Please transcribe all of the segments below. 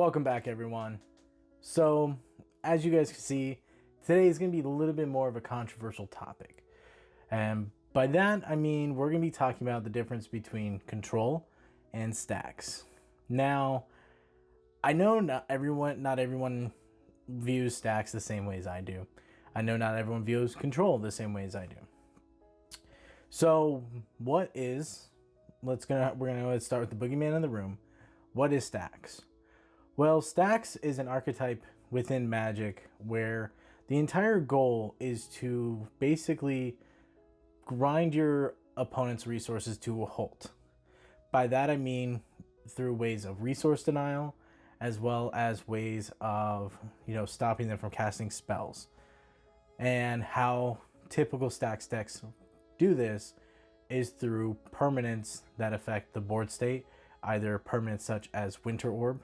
Welcome back, everyone. So, as you guys can see, today is going to be a little bit more of a controversial topic. And by that, I mean we're going to be talking about the difference between control and stacks. Now, I know not everyone views stacks the same way as I do. I know not everyone views control the same way as I do. So, we're gonna start with the boogeyman in the room. What is stacks? Well, Stax is an archetype within Magic where the entire goal is to basically grind your opponent's resources to a halt. By that I mean through ways of resource denial, as well as ways of, stopping them from casting spells. And how typical Stax decks do this is through permanents that affect the board state, either permanents such as Winter Orb,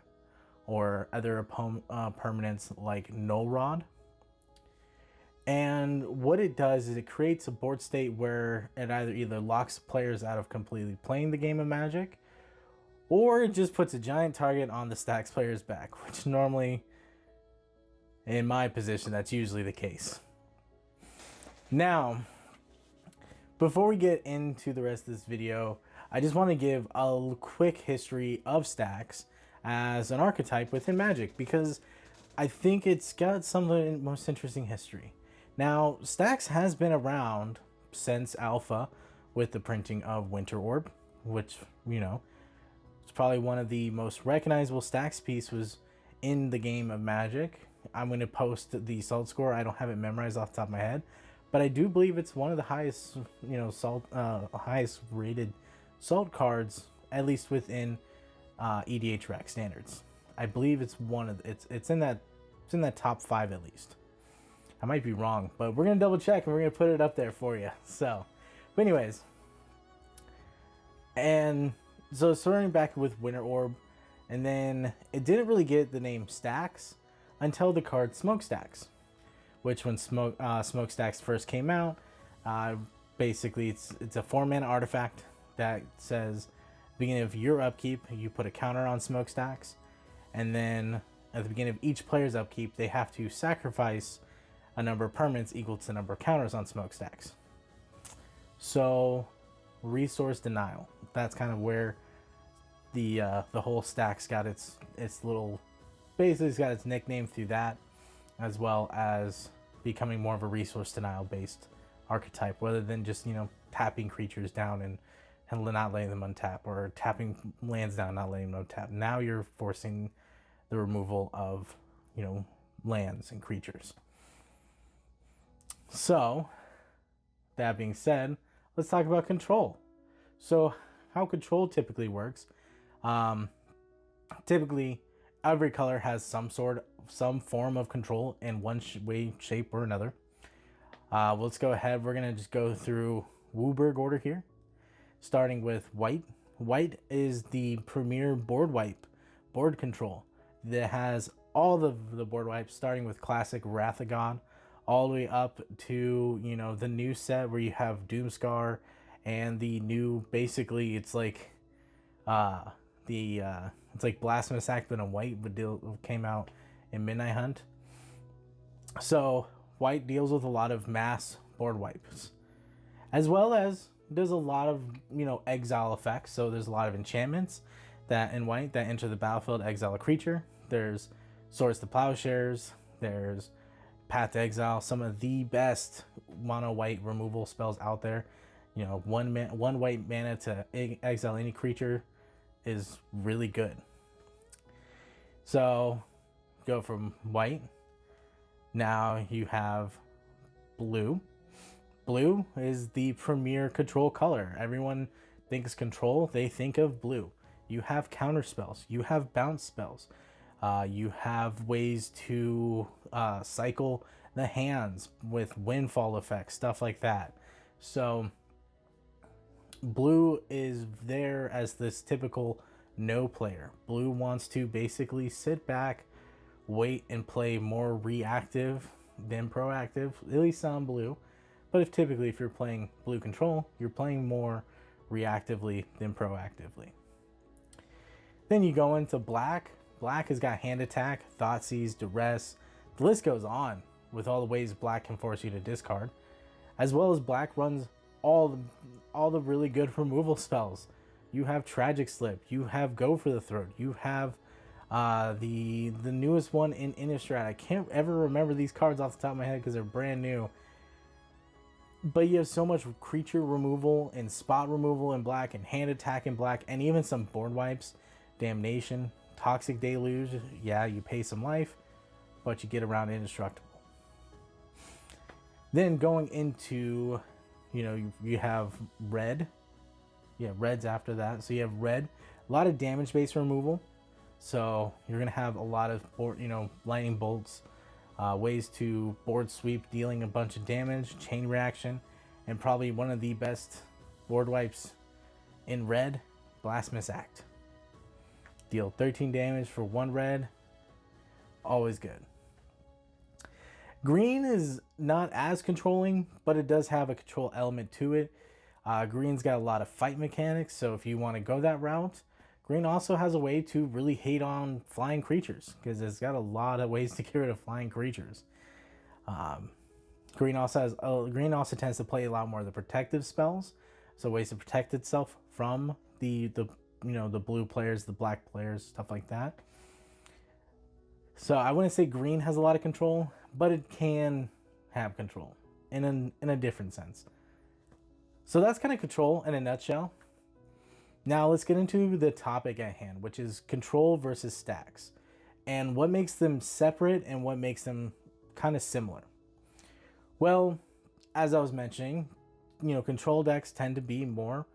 or other permanents like Null Rod. And what it does is it creates a board state where it either locks players out of completely playing the game of Magic, or it just puts a giant target on the Stax player's back, which normally, in my position, that's usually the case. Now, before we get into the rest of this video, I just want to give a quick history of Stax as an archetype within Magic, because I think it's got some of the most interesting history. Now, Stax has been around since Alpha with the printing of Winter Orb, which, it's probably one of the most recognizable Stax pieces in the game of Magic. I'm going to post the salt score. I don't have it memorized off the top of my head, but I do believe it's one of the highest, highest rated salt cards, at least within EDH Rec standards. I believe it's it's in that top 5 at least. I might be wrong, but we're gonna double check and we're gonna put it up there for you. But anyways, and so starting back with Winter Orb, and then it didn't really get the name Stax until the card Smokestacks, which when Smokestacks first came out, basically it's a 4-mana artifact that says, beginning of your upkeep, you put a counter on Smokestacks, and then at the beginning of each player's upkeep, they have to sacrifice a number of permanents equal to the number of counters on Smokestacks. So, resource denial. That's kind of where the whole Stax got its little, basically it's got its nickname through that, as well as becoming more of a resource denial based archetype, rather than just tapping creatures down and not letting them untap, or tapping lands down, not letting them untap. Now you're forcing the removal of, lands and creatures. So, that being said, let's talk about control. So, how control typically works. Typically, every color has some form of control in one way, shape, or another. Let's go ahead. We're going to just go through Wooburg order here. Starting with white. White is the premier board control that has all the board wipes, starting with classic Wrath of God, all the way up to the new set where you have Doomscar, and the new, basically it's like it's like Blasphemous Act but in white, but came out in Midnight Hunt. So white deals with a lot of mass board wipes, as well as there's a lot of exile effects. So there's a lot of enchantments that in white that enter the battlefield, exile a creature. There's Swords to Plowshares, there's Path to Exile, some of the best mono white removal spells out there. One white mana to exile any creature is really good. So go from white. Now you have blue. Blue is the premier control color. Everyone thinks control, they think of blue. You have counter spells, you have bounce spells, you have ways to cycle the hands with windfall effects, stuff like that. So blue is there as this typical no player. Blue wants to basically sit back, wait, and play more reactive than proactive, at least on blue. But if you're playing blue control, you're playing more reactively than proactively. Then you go into black. Black has got hand attack, thought seize, duress. The list goes on with all the ways black can force you to discard. As well as black runs all the really good removal spells. You have Tragic Slip, you have Go for the Throat, you have the newest one in Innistrad. I can't ever remember these cards off the top of my head because they're brand new. But you have so much creature removal and spot removal in black and hand attack in black and even some board wipes. Damnation, Toxic Deluge. Yeah, you pay some life, but you get around indestructible. Then going into, you have red. Yeah, red's after that. So you have red. A lot of damage-based removal. So you're going to have a lot of, lightning bolts. Ways to board sweep, dealing a bunch of damage, chain reaction, and probably one of the best board wipes in red, Blasphemous Act. Deal 13 damage for 1 red. Always good. Green is not as controlling, but it does have a control element to it. Green's got a lot of fight mechanics, so if you want to go that route, Green also has a way to really hate on flying creatures because it's got a lot of ways to get rid of flying creatures. Green also tends to play a lot more of the protective spells, so ways to protect itself from the blue players, the black players, stuff like that. So I wouldn't say green has a lot of control, but it can have control in a different sense. So that's kind of control in a nutshell. Now let's get into the topic at hand, which is control versus stacks, and what makes them separate and what makes them kind of similar. Well, as I was mentioning, control decks tend to be more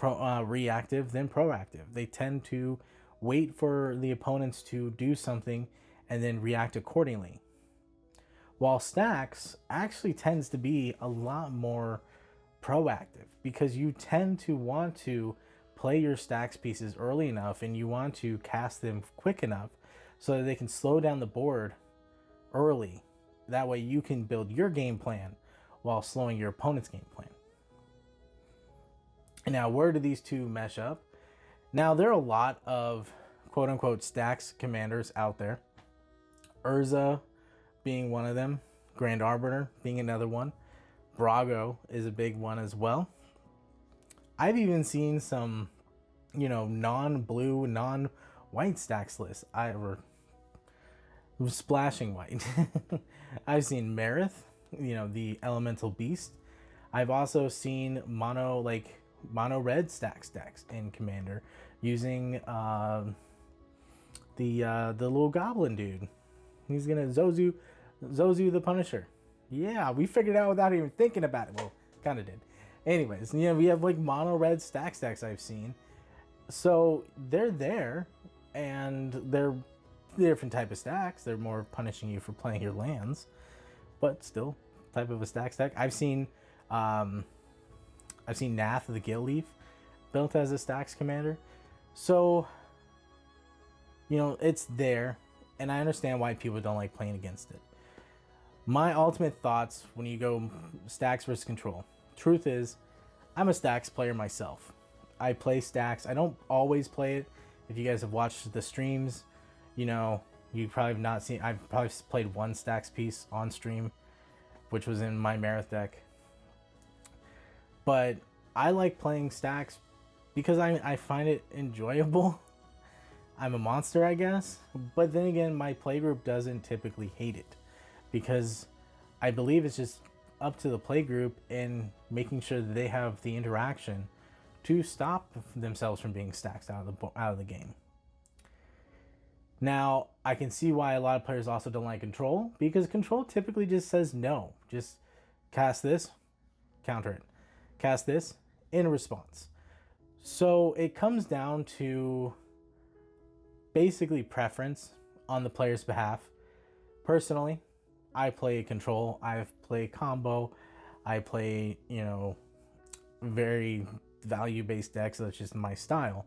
reactive than proactive. They tend to wait for the opponents to do something and then react accordingly. While stacks actually tends to be a lot more proactive because you tend to want to play your stacks pieces early enough and you want to cast them quick enough so that they can slow down the board early. That way you can build your game plan while slowing your opponent's game plan. And now where do these two mesh up? Now there are a lot of quote unquote stacks commanders out there. Urza being one of them. Grand Arbiter being another one. Brago is a big one as well. I've even seen some, non-blue, non-white stacks lists. Splashing white. I've seen Marith, the elemental beast. I've also seen mono red stacks decks in Commander using the little goblin dude. He's gonna Zozu the Punisher. Yeah, we figured it out without even thinking about it. Well, kind of did. Anyways, we have mono red stacks I've seen. So they're there, and they're different type of stacks. They're more punishing you for playing your lands, but still type of a stack. I've seen Nath the Gill Leaf built as a stacks commander. So it's there, and I understand why people don't like playing against it. My ultimate thoughts when you go stacks versus control. Truth is, I'm a stacks player myself. I play stacks. I don't always play it. If you guys have watched the streams, you probably have not seen. I've probably played one stacks piece on stream, which was in my Marith deck. But I like playing stacks because I find it enjoyable. I'm a monster, I guess. But then again, my playgroup doesn't typically hate it because I believe it's just up to the playgroup in making sure that they have the interaction to stop themselves from being stacked out of the game. Now, I can see why a lot of players also don't like control, because control typically just says no. Just cast this, counter it. Cast this, in response. So it comes down to basically preference on the player's behalf. Personally, I play control. I play combo. I play, very value-based decks. That's just my style.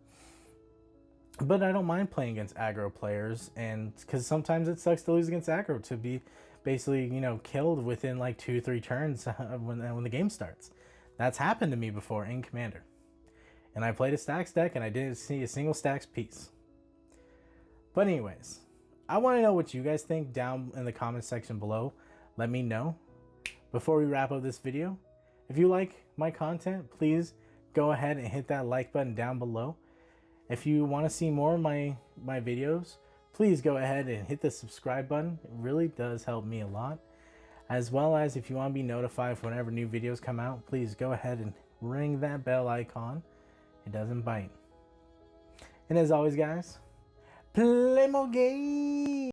But I don't mind playing against aggro players, and because sometimes it sucks to lose against aggro, to be basically, killed within 2-3 turns when the game starts. That's happened to me before in Commander. And I played a stacks deck, and I didn't see a single stacks piece. But anyways, I want to know what you guys think down in the comment section below. Let me know. Before we wrap up this video, if you like my content, please go ahead and hit that like button down below. If you want to see more of my videos, please go ahead and hit the subscribe button. It really does help me a lot. As well as if you want to be notified whenever new videos come out, please go ahead and ring that bell icon. It doesn't bite. And as always, guys, play more games.